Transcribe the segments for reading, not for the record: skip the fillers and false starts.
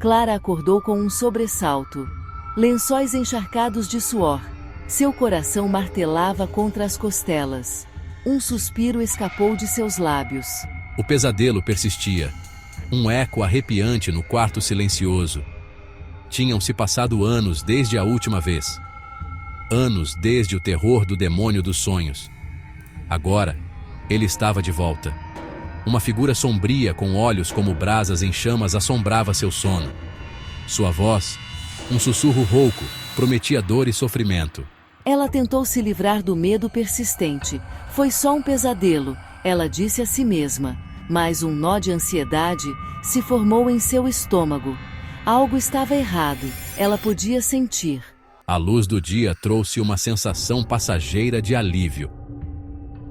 Clara acordou com um sobressalto. Lençóis encharcados de suor. Seu coração martelava contra as costelas. Um suspiro escapou de seus lábios. O pesadelo persistia. Um eco arrepiante no quarto silencioso. Tinham-se passado anos desde a última vez. Anos desde o terror do demônio dos sonhos. Agora, ele estava de volta. Uma figura sombria com olhos como brasas em chamas assombrava seu sono. Sua voz, um sussurro rouco, prometia dor e sofrimento. Ela tentou se livrar do medo persistente. Foi só um pesadelo, ela disse a si mesma. Mas um nó de ansiedade se formou em seu estômago. Algo estava errado, ela podia sentir. A luz do dia trouxe uma sensação passageira de alívio.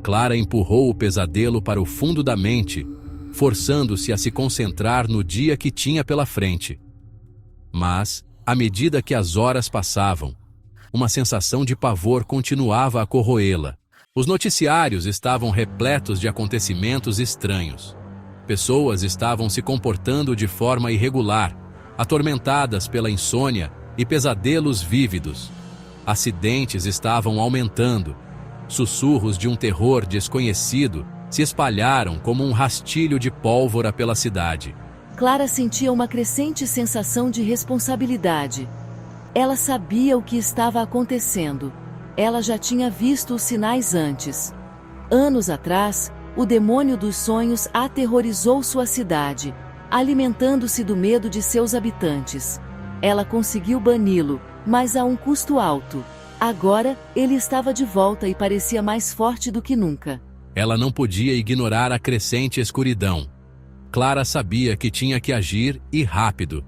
Clara empurrou o pesadelo para o fundo da mente, forçando-se a se concentrar no dia que tinha pela frente. Mas, à medida que as horas passavam, uma sensação de pavor continuava a corroê-la. Os noticiários estavam repletos de acontecimentos estranhos. Pessoas estavam se comportando de forma irregular, atormentadas pela insônia e pesadelos vívidos. Acidentes estavam aumentando. Sussurros de um terror desconhecido se espalharam como um rastilho de pólvora pela cidade. Clara sentia uma crescente sensação de responsabilidade. Ela sabia o que estava acontecendo. Ela já tinha visto os sinais antes. Anos atrás, o demônio dos sonhos aterrorizou sua cidade, alimentando-se do medo de seus habitantes. Ela conseguiu bani-lo, mas a um custo alto. Agora, ele estava de volta e parecia mais forte do que nunca. Ela não podia ignorar a crescente escuridão. Clara sabia que tinha que agir e rápido.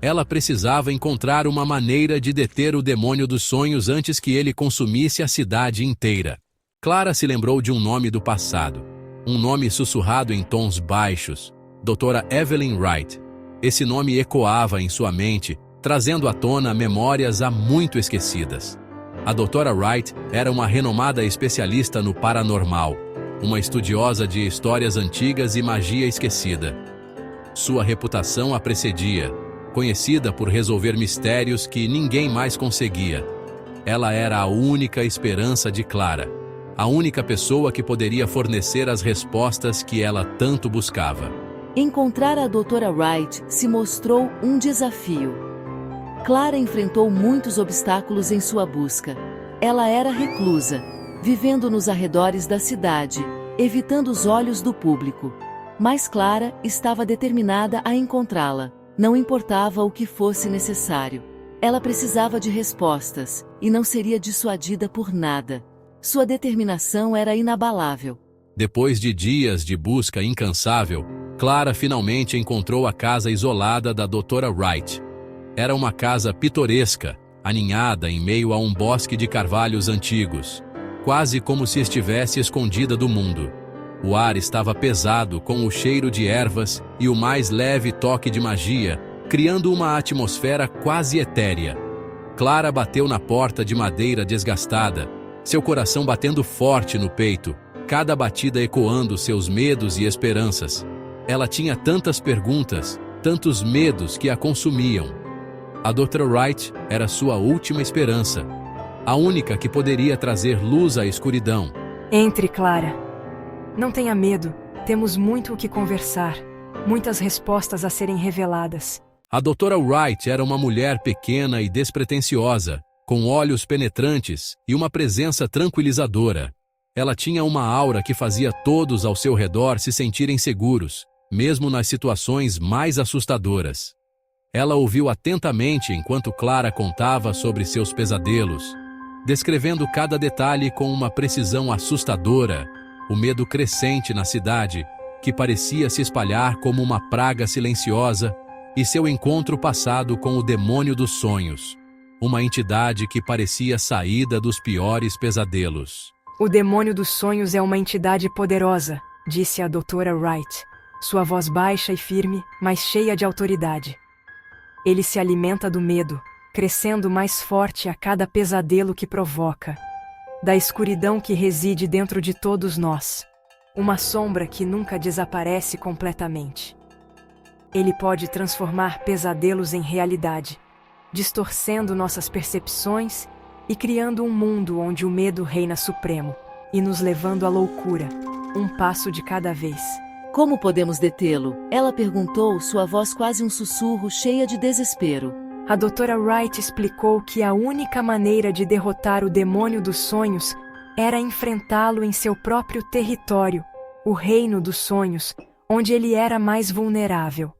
Ela precisava encontrar uma maneira de deter o demônio dos sonhos antes que ele consumisse a cidade inteira. Clara se lembrou de um nome do passado. Um nome sussurrado em tons baixos. Doutora Evelyn Wright. Esse nome ecoava em sua mente, trazendo à tona memórias há muito esquecidas. A doutora Wright era uma renomada especialista no paranormal, uma estudiosa de histórias antigas e magia esquecida. Sua reputação a precedia, conhecida por resolver mistérios que ninguém mais conseguia. Ela era a única esperança de Clara, a única pessoa que poderia fornecer as respostas que ela tanto buscava. Encontrar a doutora Wright se mostrou um desafio. Clara enfrentou muitos obstáculos em sua busca. Ela era reclusa, vivendo nos arredores da cidade, evitando os olhos do público. Mas Clara estava determinada a encontrá-la, não importava o que fosse necessário. Ela precisava de respostas, e não seria dissuadida por nada. Sua determinação era inabalável. Depois de dias de busca incansável, Clara finalmente encontrou a casa isolada da doutora Wright. Era uma casa pitoresca, aninhada em meio a um bosque de carvalhos antigos, quase como se estivesse escondida do mundo. O ar estava pesado com o cheiro de ervas e o mais leve toque de magia, criando uma atmosfera quase etérea. Clara bateu na porta de madeira desgastada, seu coração batendo forte no peito, cada batida ecoando seus medos e esperanças. Ela tinha tantas perguntas, tantos medos que a consumiam. A Dra. Wright era sua última esperança, a única que poderia trazer luz à escuridão. Entre, Clara. Não tenha medo, temos muito o que conversar, muitas respostas a serem reveladas. A Dra. Wright era uma mulher pequena e despretensiosa, com olhos penetrantes e uma presença tranquilizadora. Ela tinha uma aura que fazia todos ao seu redor se sentirem seguros, mesmo nas situações mais assustadoras. Ela ouviu atentamente enquanto Clara contava sobre seus pesadelos, descrevendo cada detalhe com uma precisão assustadora, o medo crescente na cidade, que parecia se espalhar como uma praga silenciosa, e seu encontro passado com o demônio dos sonhos, uma entidade que parecia saída dos piores pesadelos. O demônio dos sonhos é uma entidade poderosa, disse a doutora Wright, sua voz baixa e firme, mas cheia de autoridade. Ele se alimenta do medo, crescendo mais forte a cada pesadelo que provoca, da escuridão que reside dentro de todos nós, uma sombra que nunca desaparece completamente. Ele pode transformar pesadelos em realidade, distorcendo nossas percepções e criando um mundo onde o medo reina supremo e nos levando à loucura, um passo de cada vez. Como podemos detê-lo? Ela perguntou, sua voz quase um sussurro, cheia de desespero. A doutora Wright explicou que a única maneira de derrotar o demônio dos sonhos era enfrentá-lo em seu próprio território, o reino dos sonhos, onde ele era mais vulnerável.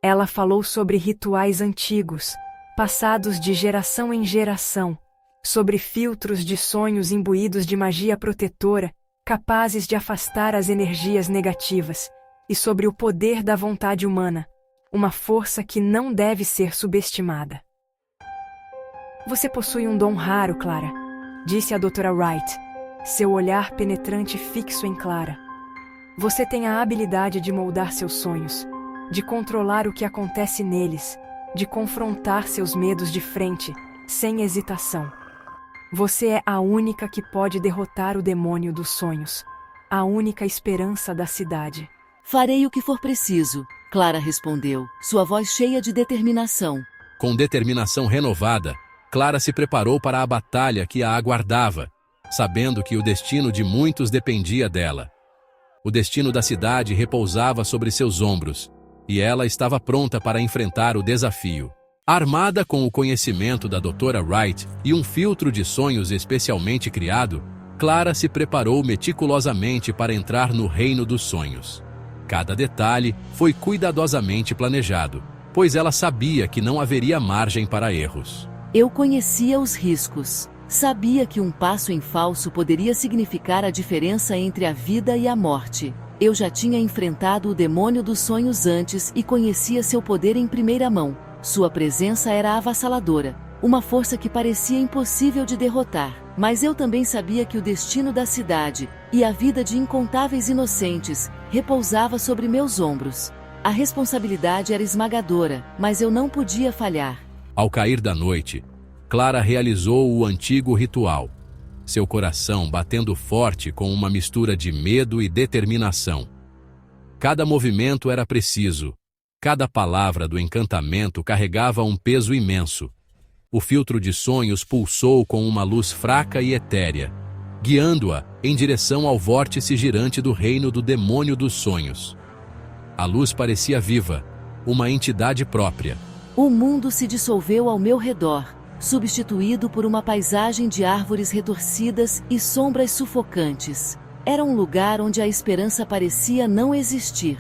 Ela falou sobre rituais antigos, passados de geração em geração, sobre filtros de sonhos imbuídos de magia protetora, capazes de afastar as energias negativas, e sobre o poder da vontade humana, uma força que não deve ser subestimada. Você possui um dom raro, Clara, disse a doutora Wright, seu olhar penetrante fixo em Clara. Você tem a habilidade de moldar seus sonhos, de controlar o que acontece neles, de confrontar seus medos de frente, sem hesitação. Você é a única que pode derrotar o demônio dos sonhos, a única esperança da cidade. Farei o que for preciso, Clara respondeu, sua voz cheia de determinação. Com determinação renovada, Clara se preparou para a batalha que a aguardava, sabendo que o destino de muitos dependia dela. O destino da cidade repousava sobre seus ombros, e ela estava pronta para enfrentar o desafio. Armada com o conhecimento da doutora Wright e um filtro de sonhos especialmente criado, Clara se preparou meticulosamente para entrar no reino dos sonhos. Cada detalhe foi cuidadosamente planejado, pois ela sabia que não haveria margem para erros. Eu conhecia os riscos. Sabia que um passo em falso poderia significar a diferença entre a vida e a morte. Eu já tinha enfrentado o demônio dos sonhos antes e conhecia seu poder em primeira mão. Sua presença era avassaladora, uma força que parecia impossível de derrotar. Mas eu também sabia que o destino da cidade e a vida de incontáveis inocentes repousava sobre meus ombros. A responsabilidade era esmagadora, mas eu não podia falhar. Ao cair da noite, Clara realizou o antigo ritual, seu coração batendo forte com uma mistura de medo e determinação. Cada movimento era preciso, cada palavra do encantamento carregava um peso imenso. O filtro de sonhos pulsou com uma luz fraca e etérea, guiando-a em direção ao vórtice girante do reino do demônio dos sonhos. A luz parecia viva, uma entidade própria. O mundo se dissolveu ao meu redor, substituído por uma paisagem de árvores retorcidas e sombras sufocantes. Era um lugar onde a esperança parecia não existir.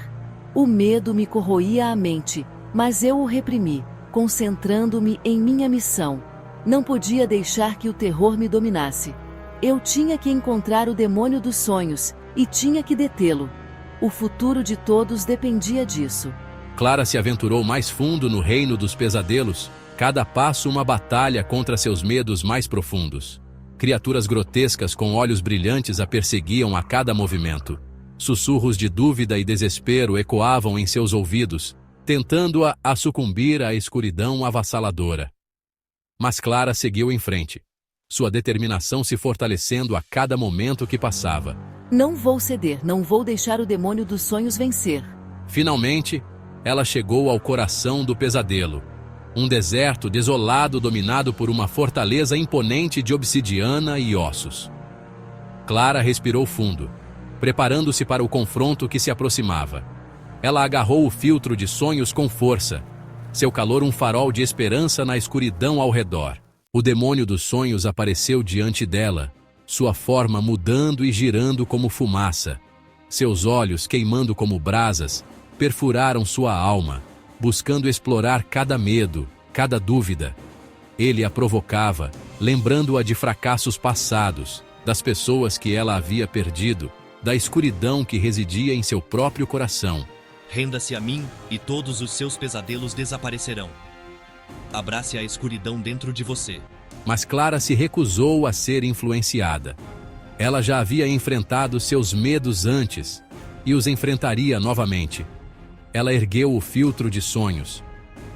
O medo me corroía a mente, mas eu o reprimi, concentrando-me em minha missão. Não podia deixar que o terror me dominasse. Eu tinha que encontrar o demônio dos sonhos, e tinha que detê-lo. O futuro de todos dependia disso. Clara se aventurou mais fundo no reino dos pesadelos, cada passo uma batalha contra seus medos mais profundos. Criaturas grotescas com olhos brilhantes a perseguiam a cada movimento. Sussurros de dúvida e desespero ecoavam em seus ouvidos, tentando-a a sucumbir à escuridão avassaladora. Mas Clara seguiu em frente, sua determinação se fortalecendo a cada momento que passava. Não vou ceder, não vou deixar o demônio dos sonhos vencer. Finalmente, ela chegou ao coração do pesadelo, um deserto desolado dominado por uma fortaleza imponente de obsidiana e ossos. Clara respirou fundo, preparando-se para o confronto que se aproximava. Ela agarrou o filtro de sonhos com força, seu calor um farol de esperança na escuridão ao redor. O demônio dos sonhos apareceu diante dela, sua forma mudando e girando como fumaça. Seus olhos, queimando como brasas, perfuraram sua alma, buscando explorar cada medo, cada dúvida. Ele a provocava, lembrando-a de fracassos passados, das pessoas que ela havia perdido, da escuridão que residia em seu próprio coração. Renda-se a mim, e todos os seus pesadelos desaparecerão. Abrace a escuridão dentro de você. Mas Clara se recusou a ser influenciada. Ela já havia enfrentado seus medos antes, e os enfrentaria novamente. Ela ergueu o filtro de sonhos,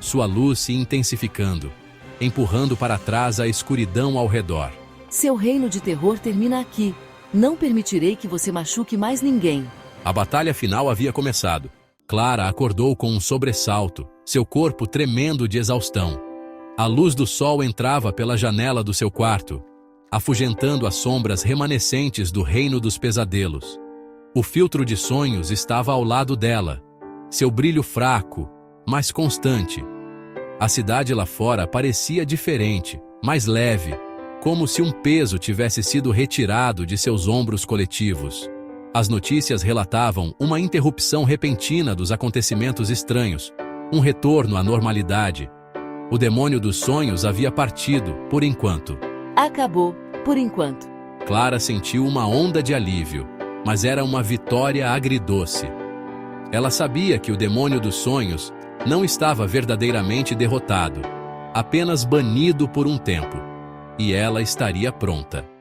sua luz se intensificando, empurrando para trás a escuridão ao redor. Seu reino de terror termina aqui. Não permitirei que você machuque mais ninguém. A batalha final havia começado. Clara acordou com um sobressalto, seu corpo tremendo de exaustão. A luz do sol entrava pela janela do seu quarto, afugentando as sombras remanescentes do reino dos pesadelos. O filtro de sonhos estava ao lado dela, seu brilho fraco, mas constante. A cidade lá fora parecia diferente, mais leve, como se um peso tivesse sido retirado de seus ombros coletivos. As notícias relatavam uma interrupção repentina dos acontecimentos estranhos, um retorno à normalidade. O demônio dos sonhos havia partido, por enquanto. Acabou, por enquanto. Clara sentiu uma onda de alívio, mas era uma vitória agridoce. Ela sabia que o demônio dos sonhos não estava verdadeiramente derrotado, apenas banido por um tempo, e ela estaria pronta.